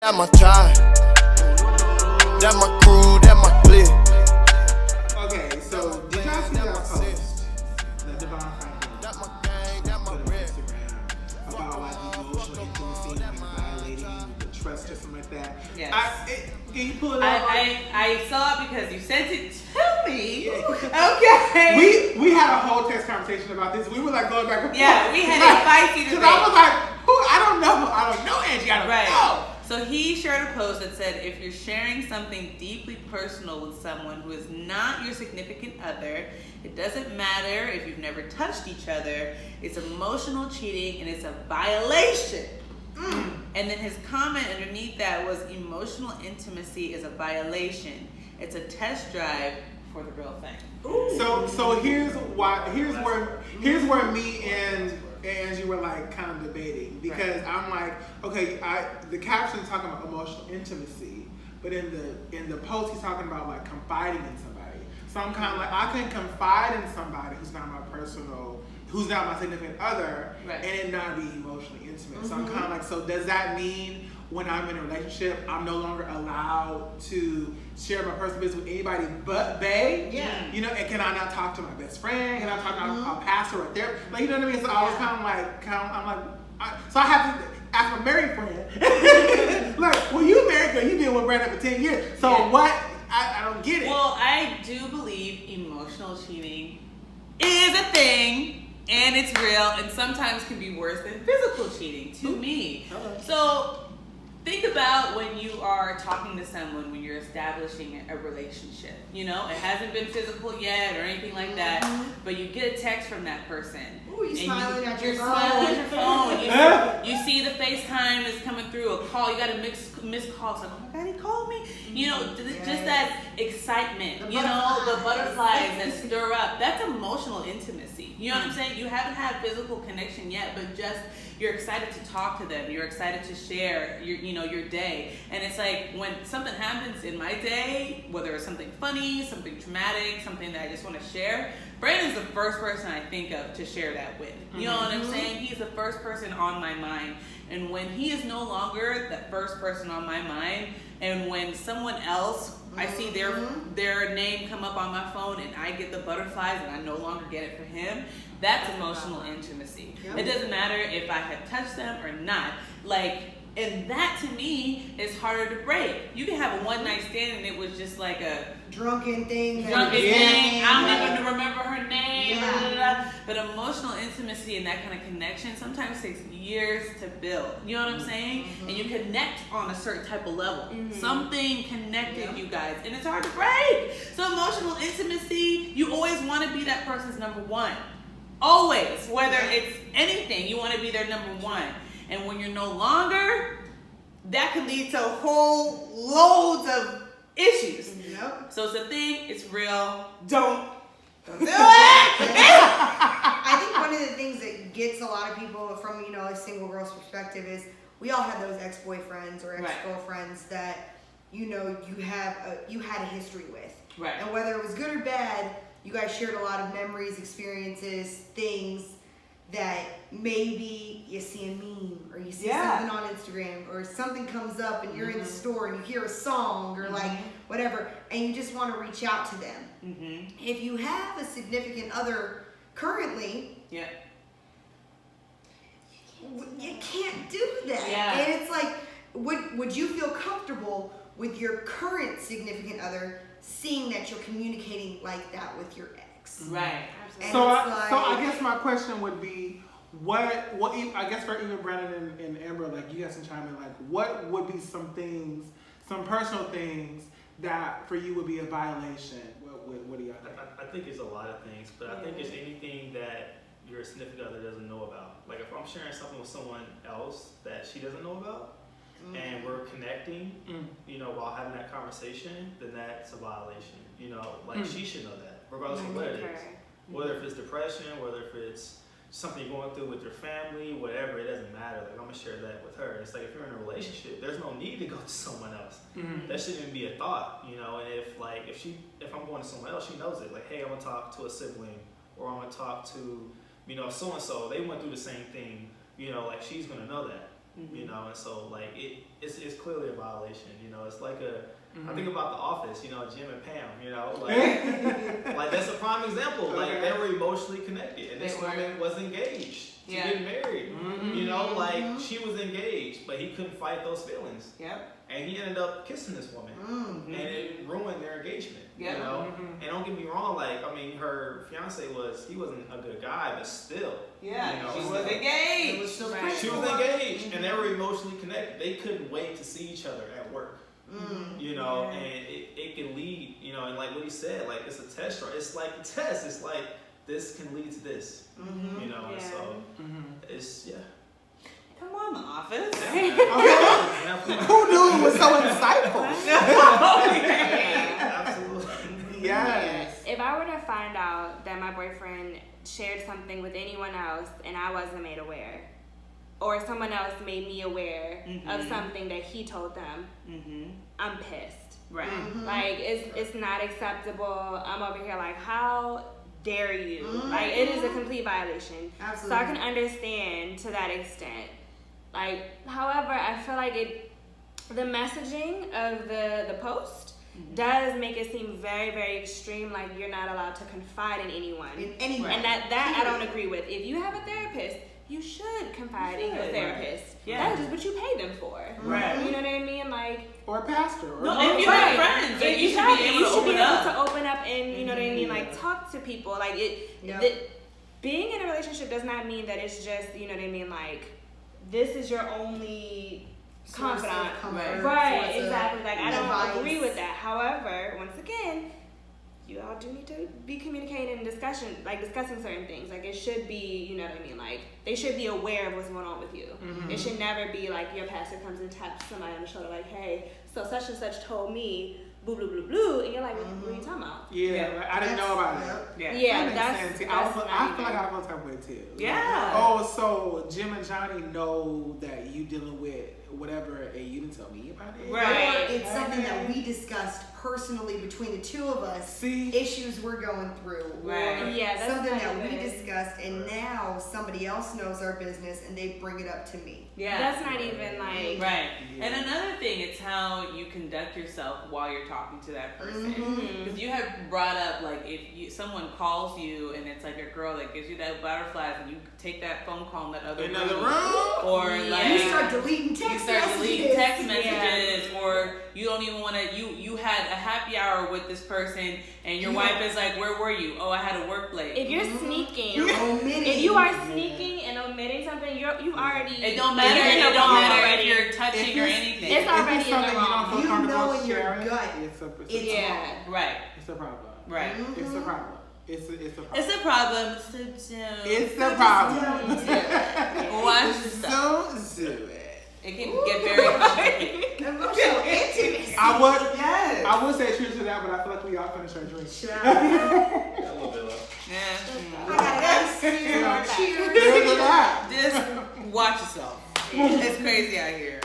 That my tribe, that my crew, that my clique. Okay, so did y'all see that post that Devon Franklin put on Instagram about like emotional intimacy and violating the trust or something like that? Yes. Can you pull it up? I saw it because you sent it to me. Okay. We had a whole text conversation about this. We were like going back and forth. Yeah, we had a spicy debate. Because I was like, I don't know, Angie. I don't know. So he shared a post that said, if you're sharing something deeply personal with someone who is not your significant other, it doesn't matter if you've never touched each other, it's emotional cheating and it's a violation. And then his comment underneath that was, emotional intimacy is a violation. It's a test drive for the real thing. So here's where me and Angie were like kind of debating, because I'm like, okay, the caption is talking about emotional intimacy, but in the post he's talking about like confiding in somebody. So I'm kind of like, I can confide in somebody who's not my significant other, and it not be emotionally intimate. So I'm kind of like, so does that mean when I'm in a relationship, I'm no longer allowed to share my personal business with anybody but bae? Yeah. You know, and can I not talk to my best friend? Can I talk to a pastor or a therapist? Like, you know what I mean? So I was so I have to ask my married friend. Like, well, you married girl, you've been with Brandon for 10 years. So what? I don't get it. Well, I do believe emotional cheating is a thing. And it's real, and sometimes can be worse than physical cheating to me. So think about when you are talking to someone, when you're establishing a relationship. You know, it hasn't been physical yet or anything like that, but you get a text from that person. Ooh, you're smiling at your phone. You see the FaceTime is coming through, a call, you got a missed call. It's like, oh my God, he called me. You know, just that excitement, the butterflies that stir up. That's emotional intimacy. You know what I'm saying? You haven't had physical connection yet, but just you're excited to talk to them. You're excited to share your day. And it's like when something happens in my day, whether it's something funny, something traumatic, something that I just want to share, Brandon's the first person I think of to share that with. You know what I'm saying? He's the first person on my mind. And when he is no longer that first person on my mind, and when someone else, I see their name come up on my phone and I get the butterflies and I no longer get it for him, that's emotional intimacy. It doesn't matter if I have touched them or not. And that to me is harder to break. You can have a one night stand and it was just like a drunken thing. I don't even remember her name. But emotional intimacy and that kind of connection sometimes takes years to build. You know what I'm saying? And you connect on a certain type of level. Something connected you guys, and it's hard to break. So emotional intimacy, you always want to be that person's number one. Always, whether it's anything, you want to be their number one. And when you're no longer, that can lead to whole loads of issues. So it's a thing, it's real. Don't do it! I think one of the things that gets a lot of people from, a single girl's perspective is we all have those ex-boyfriends or ex-girlfriends that, you had a history with. Right. And whether it was good or bad, you guys shared a lot of memories, experiences, things that maybe you see a meme or you see something on Instagram or something comes up and you're in the store and you hear a song or like whatever, and you just want to reach out to them. If you have a significant other currently, you can't do that. And it's like, would you feel comfortable with your current significant other seeing that you're communicating like that with your ex? Right. So I guess my question would be, what I guess for even Brandon and Amber, like you guys can chime in, like what would be some personal things that for you would be a violation? What do y'all think? I think it's a lot of things, but I think it's anything that your significant other doesn't know about. Like if I'm sharing something with someone else that she doesn't know about, and we're connecting, while having that conversation, then that's a violation. She should know that, regardless of what it is. Whether if it's depression, whether if it's something you're going through with your family, whatever, it doesn't matter. Like I'm gonna share that with her. It's like if you're in a relationship, there's no need to go to someone else. That shouldn't even be a thought, And if I'm going to someone else, she knows it. Like, hey, I'm gonna talk to a sibling, or I'm gonna talk to, so and so. They went through the same thing. She's gonna know that. You know, and so like it's clearly a violation. You know, it's like I think about The Office. You know, Jim and Pam. You know, like that's a prime example. Like they were emotionally connected, and this woman was engaged to get married. You know, like she was engaged, but he couldn't fight those feelings. Yep. And he ended up kissing this woman, and it ruined their engagement. You know, and don't get me wrong. Like I mean, her fiance he wasn't a good guy, but still. Yeah, you know, she was engaged. She was engaged, and they were emotionally connected. They couldn't wait to see each other at work. You know, and it can lead, you know, and like what he said, like it's a test, right? It's like a test. It's like this can lead to this, you know, and so it's Come on, The Office. Who knew it was so insightful? Absolutely. Yes. If I were to find out that my boyfriend shared something with anyone else and I wasn't made aware, or someone else made me aware of something that he told them, I'm pissed. Right. Like, it's not acceptable. I'm over here like, how dare you? Like, it is a complete violation. Absolutely. So I can understand to that extent. Like, however, I feel like the messaging of the post does make it seem very, very extreme, like you're not allowed to confide in anyone. And that I don't agree with. If you have a therapist, you should confide in your therapist. Yeah. That is what you pay them for. Right. You know what I mean? Like, Or a pastor. Or if you have friends, like, you should be able to open up and, you know what I mean, like, talk to people. Like, being in a relationship does not mean that it's just, you know what I mean, like, this is your only confidant. Right, exactly. Like, I don't agree with that. However, once again, you all do need to be communicating and discussing certain things. Like, it should be, you know what I mean, like, they should be aware of what's going on with you. It should never be like your pastor comes and taps somebody on the shoulder like, hey, so such and such told me, boo, boo, boo, boo, and you're like, what are you talking about? Yeah, like, I didn't know about it. Yeah, that makes sense. I feel like I feel type of way too. Yeah. Oh, so Jim and Johnny know that you dealing with whatever, and you didn't tell me about it. Right. Or it's something that we discussed personally between the two of us. See? Issues we're going through. Right. Or Yeah, that's something that not we even- discussed, and now somebody else knows our business and they bring it up to me. Yeah. That's not even like... Right. And another thing, it's how you conduct yourself while you're talking to that person. Because you have brought up, like, if someone calls you and it's like a girl that gives you that butterflies and you take that phone call in that other room. Or like... You start deleting text messages, or you don't even want to, you had a happy hour with this person and your wife is like, where were you? Oh, I had a work late. If you're sneaking, omitting. if you are sneaking and omitting something, you've already... It don't matter. It don't matter if you're touching or anything. It's already in the something wrong. you You don't feel know comfortable in your sharing, gut it's wrong. Right. It's a problem. Right. It's a problem. It's a problem. It's a problem. So don't. It's a problem. Don't do it. Watch yourself. Don't do it. It can get very complicated. Emotional intimacy. I would say cheers to that, but I feel like we all finished our drinks. A little bit left. Yeah. I got ice cream. Cheers. Cheers to that. Just watch yourself. It's crazy out here.